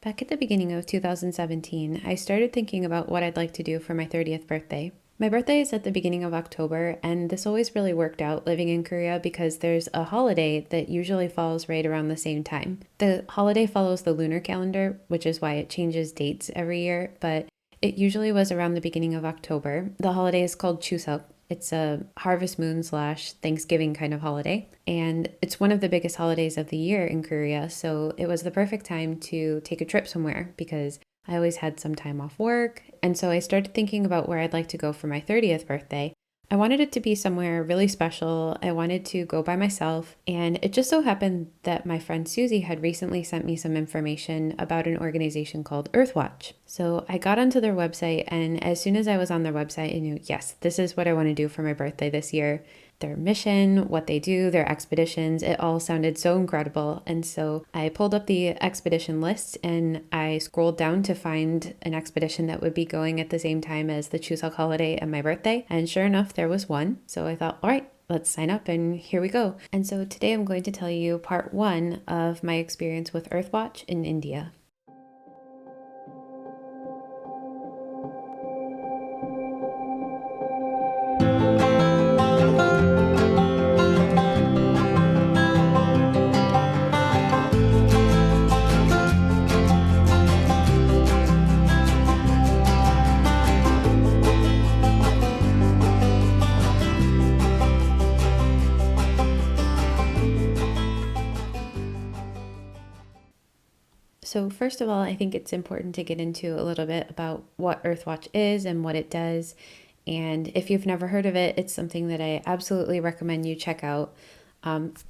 Back at the beginning of 2017, I started thinking about what I'd like to do for my 30th birthday. My birthday is at the beginning of October, and this always really worked out living in Korea because there's a holiday that usually falls right around the same time. The holiday follows the lunar calendar, which is why it changes dates every year, but it usually was around the beginning of October. The holiday is called Chuseok. It's a harvest moon / Thanksgiving kind of holiday, and it's one of the biggest holidays of the year in Korea, so it was the perfect time to take a trip somewhere because I always had some time off work, and so I started thinking about where I'd like to go for my 30th birthday. I wanted it to be somewhere really special. I wanted to go by myself, and it just so happened that my friend Susie had recently sent me some information about an organization called Earthwatch. So I got onto their website, and as soon as I was on their website, I knew, yes, this is what I want to do for my birthday this year. Their mission, what they do, their expeditions, it all sounded so incredible. And so I pulled up the expedition list and I scrolled down to find an expedition that would be going at the same time as the Chuseok holiday and my birthday. And sure enough, there was one. So I thought, all right, let's sign up and here we go. And so today I'm going to tell you part 1 of my experience with Earthwatch in India. So first of all, I think it's important to get into a little bit about what Earthwatch is and what it does. And if you've never heard of it, it's something that I absolutely recommend you check out.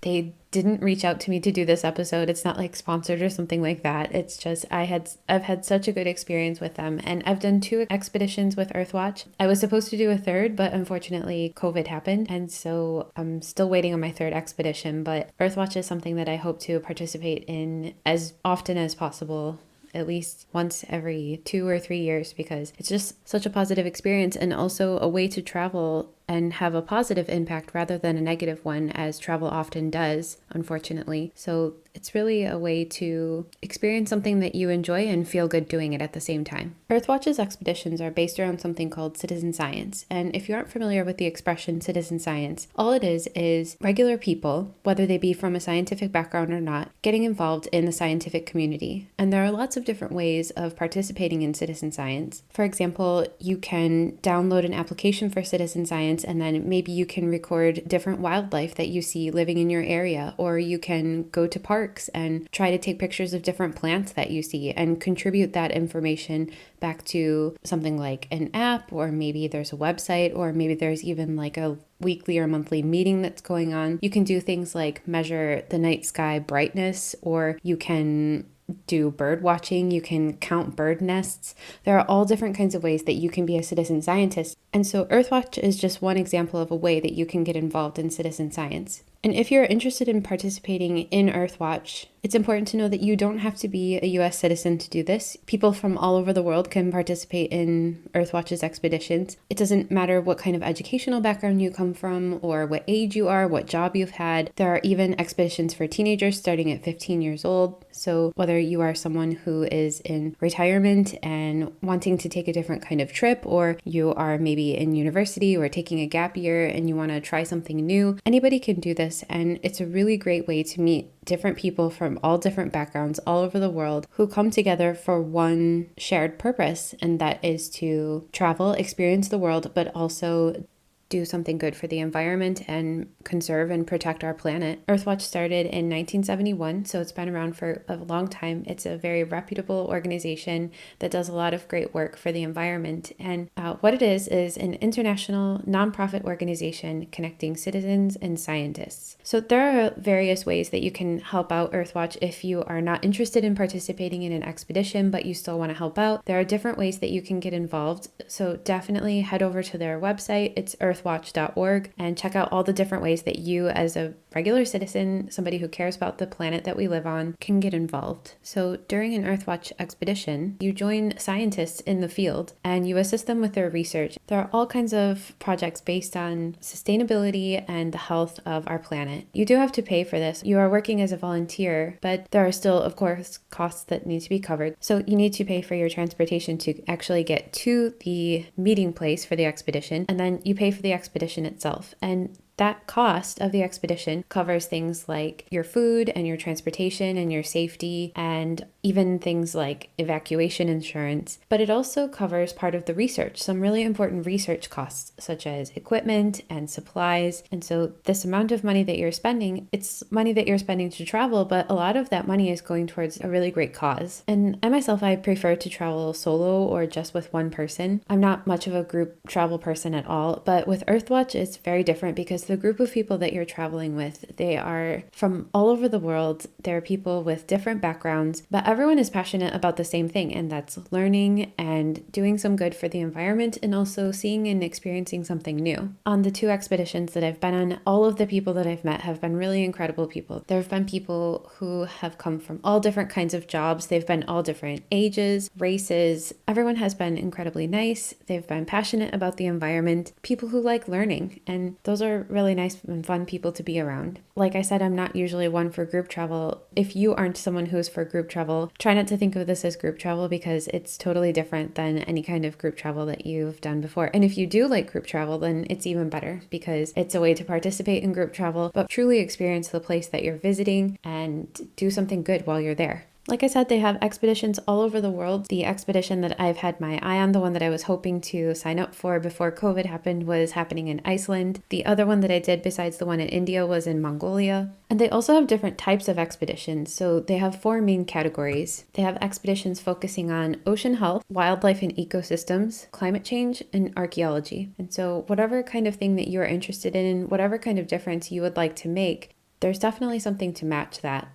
They didn't reach out to me to do this episode. It's not like sponsored or something like that. It's just I've had such a good experience with them, and I've done 2 expeditions with Earthwatch. I was supposed to do a third, but unfortunately COVID happened, and so I'm still waiting on my 3rd expedition. But Earthwatch is something that I hope to participate in as often as possible, at least once every 2 or 3 years, because it's just such a positive experience and also a way to travel and have a positive impact rather than a negative one, as travel often does, unfortunately. So it's really a way to experience something that you enjoy and feel good doing it at the same time. Earthwatch's expeditions are based around something called citizen science. And if you aren't familiar with the expression citizen science, all it is regular people, whether they be from a scientific background or not, getting involved in the scientific community. And there are lots of different ways of participating in citizen science. For example, you can download an application for citizen science, and then maybe you can record different wildlife that you see living in your area, or you can go to parks and try to take pictures of different plants that you see and contribute that information back to something like an app, or maybe there's a website, or maybe there's even like a weekly or monthly meeting that's going on. You can do things like measure the night sky brightness, or you can do bird watching, you can count bird nests. There are all different kinds of ways that you can be a citizen scientist. And so Earthwatch is just one example of a way that you can get involved in citizen science. And if you're interested in participating in Earthwatch, it's important to know that you don't have to be a US citizen to do this. People from all over the world can participate in Earthwatch's expeditions. It doesn't matter what kind of educational background you come from, or what age you are, what job you've had. There are even expeditions for teenagers starting at 15 years old. So whether you are someone who is in retirement and wanting to take a different kind of trip, or you are maybe in university or taking a gap year and you want to try something new, anybody can do this. And it's a really great way to meet different people from all different backgrounds all over the world who come together for one shared purpose, and that is to travel, experience the world, but also do something good for the environment and conserve and protect our planet. Earthwatch started in 1971, so it's been around for a long time. It's a very reputable organization that does a lot of great work for the environment. And what it is an international nonprofit organization connecting citizens and scientists. So there are various ways that you can help out Earthwatch if you are not interested in participating in an expedition, but you still want to help out. There are different ways that you can get involved. So definitely head over to their website. It's Earthwatch earthwatch.org and check out all the different ways that you, as a regular citizen, somebody who cares about the planet that we live on, can get involved. So during an Earthwatch expedition, you join scientists in the field and you assist them with their research. There are all kinds of projects based on sustainability and the health of our planet. You do have to pay for this. You are working as a volunteer, but there are still, of course, costs that need to be covered. So you need to pay for your transportation to actually get to the meeting place for the expedition, and then you pay for the expedition itself. And that cost of the expedition covers things like your food and your transportation and your safety and even things like evacuation insurance. But it also covers part of the research, some really important research costs such as equipment and supplies. And so this amount of money that you're spending, it's money that you're spending to travel, but a lot of that money is going towards a really great cause. And I myself, I prefer to travel solo or just with one person. I'm not much of a group travel person at all, but with Earthwatch, it's very different because the group of people that you're traveling with, they are from all over the world. There are people with different backgrounds, but everyone is passionate about the same thing, and that's learning and doing some good for the environment and also seeing and experiencing something new. On the 2 expeditions that I've been on, all of the people that I've met have been really incredible people. There have been people who have come from all different kinds of jobs. They've been all different ages, races. Everyone has been incredibly nice. They've been passionate about the environment, people who like learning, and those are really nice and fun people to be around. Like I said, I'm not usually one for group travel. If you aren't someone who's for group travel, try not to think of this as group travel because it's totally different than any kind of group travel that you've done before. And if you do like group travel, then it's even better because it's a way to participate in group travel, but truly experience the place that you're visiting and do something good while you're there. Like I said, they have expeditions all over the world. The expedition that I've had my eye on, the one that I was hoping to sign up for before COVID happened, was happening in Iceland. The other one that I did besides the one in India was in Mongolia. And they also have different types of expeditions. So they have 4 main categories. They have expeditions focusing on ocean health, wildlife and ecosystems, climate change, and archaeology. And so whatever kind of thing that you're interested in, whatever kind of difference you would like to make, there's definitely something to match that.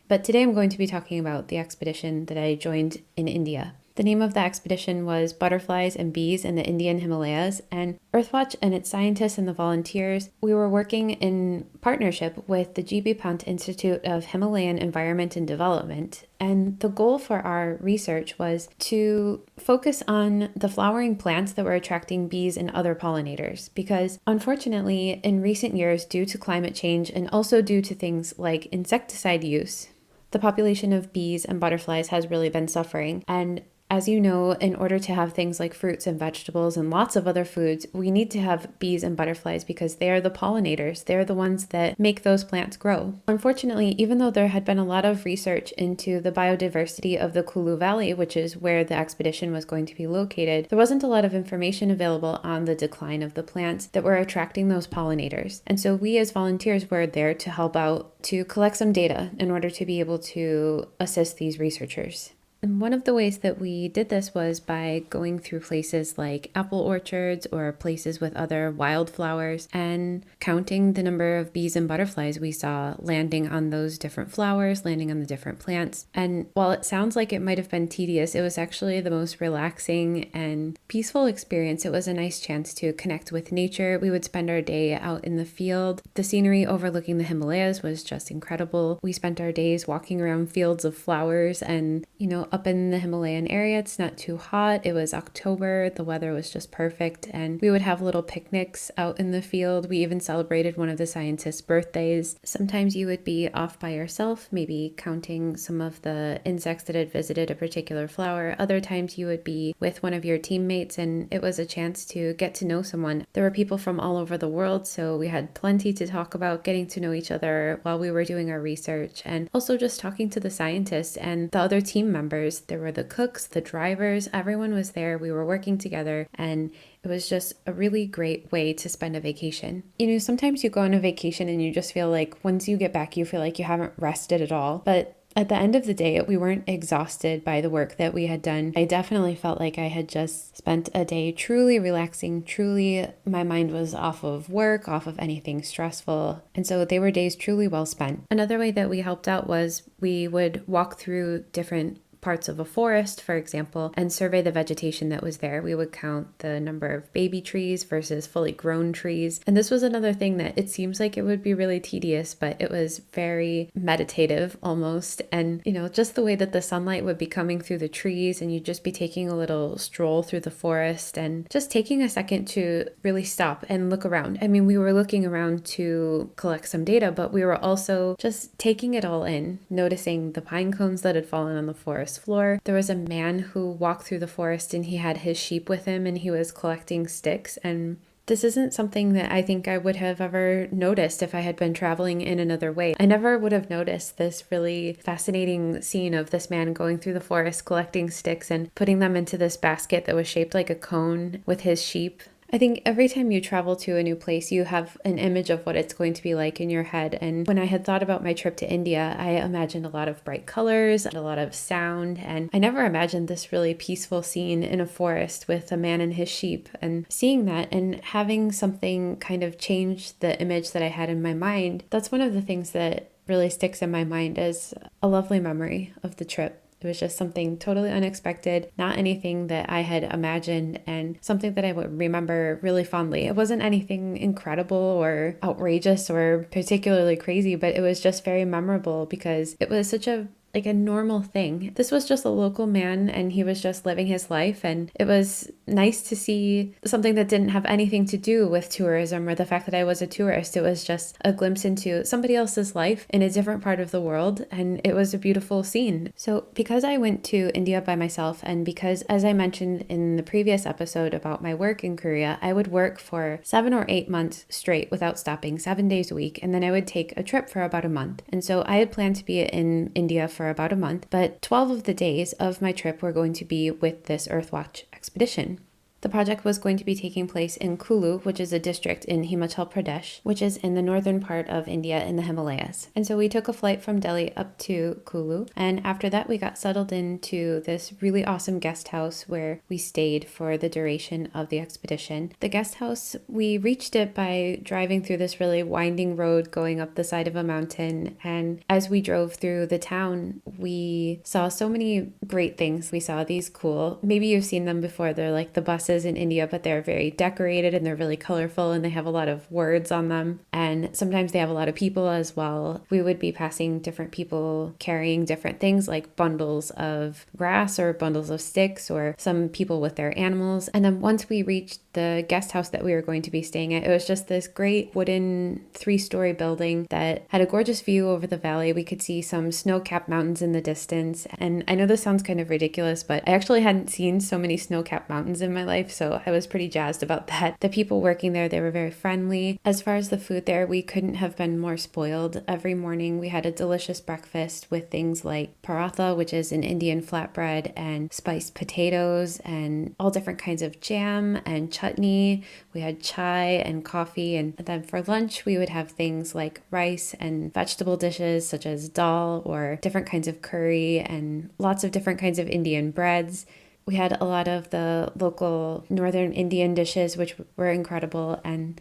But today I'm going to be talking about the expedition that I joined in India. The name of the expedition was Butterflies and Bees in the Indian Himalayas, and Earthwatch and its scientists and the volunteers, we were working in partnership with the G.B. Pant Institute of Himalayan Environment and Development. And the goal for our research was to focus on the flowering plants that were attracting bees and other pollinators. Because unfortunately, in recent years, due to climate change and also due to things like insecticide use, the population of bees and butterflies has really been suffering. And as you know, in order to have things like fruits and vegetables and lots of other foods, we need to have bees and butterflies because they are the pollinators. They're the ones that make those plants grow. Unfortunately, even though there had been a lot of research into the biodiversity of the Kullu Valley, which is where the expedition was going to be located, there wasn't a lot of information available on the decline of the plants that were attracting those pollinators. And so we as volunteers were there to help out to collect some data in order to be able to assist these researchers. And one of the ways that we did this was by going through places like apple orchards or places with other wildflowers and counting the number of bees and butterflies we saw landing on those different flowers, landing on the different plants. And while it sounds like it might have been tedious, it was actually the most relaxing and peaceful experience. It was a nice chance to connect with nature. We would spend our day out in the field. The scenery overlooking the Himalayas was just incredible. We spent our days walking around fields of flowers and, up in the Himalayan area, it's not too hot. It was October. The weather was just perfect. And we would have little picnics out in the field. We even celebrated one of the scientists' birthdays. Sometimes you would be off by yourself, maybe counting some of the insects that had visited a particular flower. Other times you would be with one of your teammates, and it was a chance to get to know someone. There were people from all over the world, so we had plenty to talk about, getting to know each other while we were doing our research, and also just talking to the scientists and the other team members. There were the cooks, the drivers, everyone was there. We were working together, and it was just a really great way to spend a vacation. Sometimes you go on a vacation and you just feel like once you get back, you feel like you haven't rested at all. But at the end of the day, we weren't exhausted by the work that we had done. I definitely felt like I had just spent a day truly relaxing, truly my mind was off of work, off of anything stressful. And so they were days truly well spent. Another way that we helped out was we would walk through different parts of a forest, for example, and survey the vegetation that was there. We would count the number of baby trees versus fully grown trees. And this was another thing that it seems like it would be really tedious, but it was very meditative almost. And, just the way that the sunlight would be coming through the trees and you'd just be taking a little stroll through the forest and just taking a second to really stop and look around. I mean, we were looking around to collect some data, but we were also just taking it all in, noticing the pine cones that had fallen on the forest floor. There was a man who walked through the forest and he had his sheep with him and he was collecting sticks. And this isn't something that I think I would have ever noticed if I had been traveling in another way. I never would have noticed this really fascinating scene of this man going through the forest, collecting sticks and putting them into this basket that was shaped like a cone with his sheep. I think every time you travel to a new place, you have an image of what it's going to be like in your head. And when I had thought about my trip to India, I imagined a lot of bright colors, a lot of sound, and I never imagined this really peaceful scene in a forest with a man and his sheep. And seeing that and having something kind of change the image that I had in my mind, that's one of the things that really sticks in my mind as a lovely memory of the trip. It was just something totally unexpected, not anything that I had imagined, and something that I would remember really fondly. It wasn't anything incredible or outrageous or particularly crazy, but it was just very memorable because it was such a normal thing. This was just a local man and he was just living his life, and it was nice to see something that didn't have anything to do with tourism or the fact that I was a tourist. It was just a glimpse into somebody else's life in a different part of the world, and it was a beautiful scene. So because I went to India by myself, and because, as I mentioned in the previous episode about my work in Korea, I would work for 7 or 8 months straight without stopping, 7 days a week, and then I would take a trip for about a month. And so I had planned to be in India for about a month, but 12 of the days of my trip were going to be with this Earthwatch expedition. The project was going to be taking place in Kullu, which is a district in Himachal Pradesh, which is in the northern part of India in the Himalayas. And so we took a flight from Delhi up to Kullu, and after that we got settled into this really awesome guest house where we stayed for the duration of the expedition. The guest house, we reached it by driving through this really winding road going up the side of a mountain, and as we drove through the town, we saw so many great things. We saw these cool, maybe you've seen them before, they're like the buses in India, but they're very decorated and they're really colorful and they have a lot of words on them. And sometimes they have a lot of people as well. We would be passing different people carrying different things like bundles of grass or bundles of sticks, or some people with their animals. And then once we reached the guest house that we were going to be staying at, it was just this great wooden 3-story building that had a gorgeous view over the valley. We could see some snow-capped mountains in the distance. And I know this sounds kind of ridiculous, but I actually hadn't seen so many snow-capped mountains in my life, so I was pretty jazzed about that. The people working there, they were very friendly. As far as the food there, we couldn't have been more spoiled. Every morning we had a delicious breakfast with things like paratha, which is an Indian flatbread, and spiced potatoes, and all different kinds of jam and chutney. We had chai and coffee, and then for lunch we would have things like rice and vegetable dishes such as dal or different kinds of curry and lots of different kinds of Indian breads. We had a lot of the local northern Indian dishes, which were incredible. And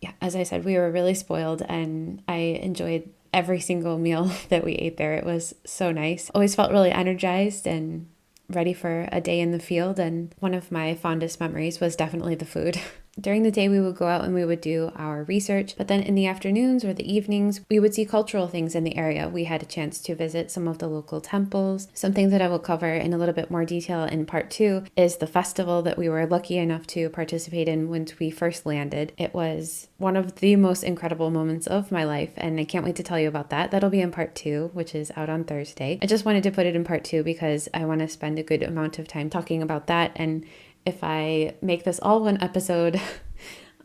yeah, as I said, we were really spoiled and I enjoyed every single meal that we ate there. It was so nice. Always felt really energized and ready for a day in the field. And one of my fondest memories was definitely the food. During the day, we would go out and we would do our research, but then in the afternoons or the evenings, we would see cultural things in the area. We had a chance to visit some of the local temples. Something that I will cover in a little bit more detail in part 2 is the festival that we were lucky enough to participate in when we first landed. It was one of the most incredible moments of my life, and I can't wait to tell you about that. That'll be in part 2, which is out on Thursday. I just wanted to put it in part 2 because I want to spend a good amount of time talking about that, and if I make this all one episode,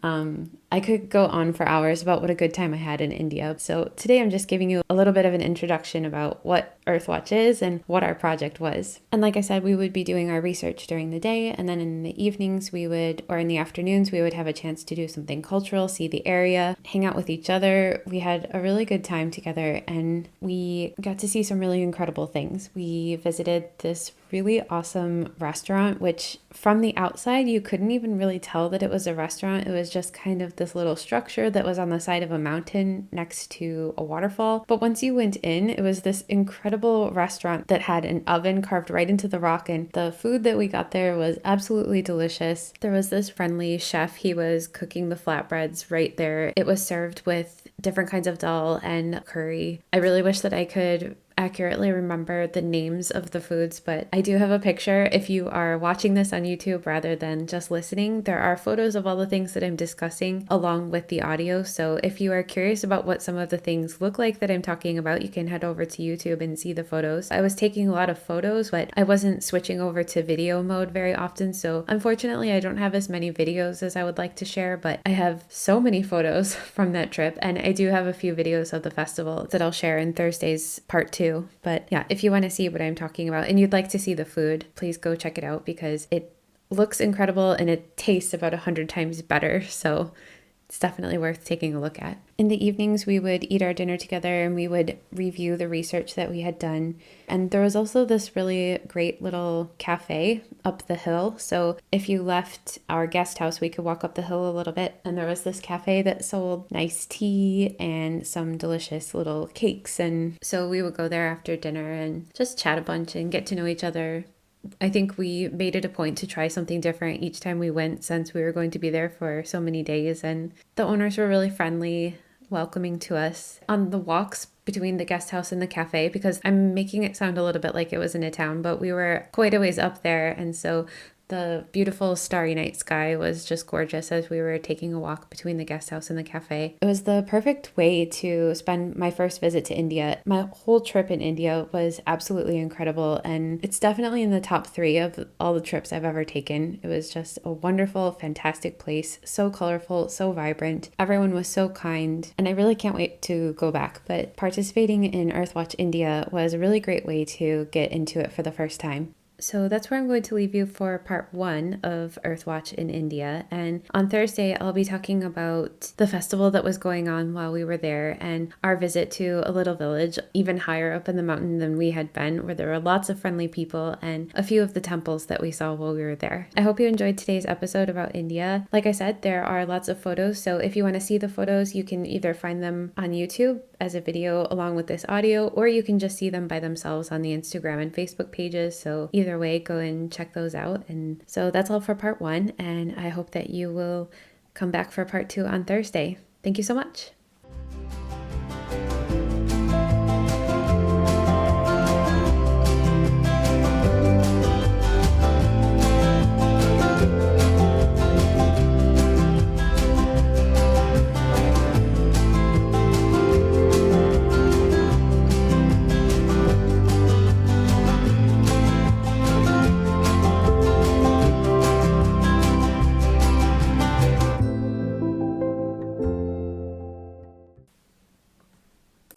I could go on for hours about what a good time I had in India. So today I'm just giving you a little bit of an introduction about what Earthwatch is and what our project was. And like I said, we would be doing our research during the day, and then in the evenings or in the afternoons, we would have a chance to do something cultural, see the area, hang out with each other. We had a really good time together and we got to see some really incredible things. We visited this really awesome restaurant, which from the outside, you couldn't even really tell that it was a restaurant. It was just kind of this little structure that was on the side of a mountain next to a waterfall. But once you went in, it was this incredible restaurant that had an oven carved right into the rock, and the food that we got there was absolutely delicious. There was this friendly chef. He was cooking the flatbreads right there. It was served with different kinds of dal and curry. I really wish that I could accurately remember the names of the foods, but I do have a picture. If you are watching this on YouTube rather than just listening, there are photos of all the things that I'm discussing along with the audio. So if you are curious about what some of the things look like that I'm talking about, you can head over to YouTube and see the photos. I was taking a lot of photos, but I wasn't switching over to video mode very often. So unfortunately, I don't have as many videos as I would like to share, but I have so many photos from that trip. And I do have a few videos of the festival that I'll share in Thursday's part 2. But yeah, if you want to see what I'm talking about and you'd like to see the food, please go check it out because it looks incredible and it tastes about 100 times better. So it's definitely worth taking a look at. In the evenings, we would eat our dinner together and we would review the research that we had done. And there was also this really great little cafe up the hill. So if you left our guest house, we could walk up the hill a little bit. And there was this cafe that sold nice tea and some delicious little cakes. And so we would go there after dinner and just chat a bunch and get to know each other. I think we made it a point to try something different each time we went since we were going to be there for so many days, and the owners were really friendly, welcoming to us. On the walks between the guest house and the cafe, because I'm making it sound a little bit like it was in a town, but we were quite a ways up there, and so the beautiful starry night sky was just gorgeous as we were taking a walk between the guest house and the cafe. It was the perfect way to spend my first visit to India. My whole trip in India was absolutely incredible, and it's definitely in the top 3 of all the trips I've ever taken. It was just a wonderful, fantastic place, so colorful, so vibrant. Everyone was so kind, and I really can't wait to go back. But participating in Earthwatch India was a really great way to get into it for the first time. So that's where I'm going to leave you for part 1 of Earthwatch in India. And on Thursday, I'll be talking about the festival that was going on while we were there and our visit to a little village even higher up in the mountain than we had been, where there were lots of friendly people and a few of the temples that we saw while we were there. I hope you enjoyed today's episode about India. Like I said, there are lots of photos. So if you want to see the photos, you can either find them on YouTube as a video along with this audio, or you can just see them by themselves on the Instagram and Facebook pages. So either way, go and check those out. And so that's all for part 1, and I hope that you will come back for part 2 on Thursday. Thank you so much.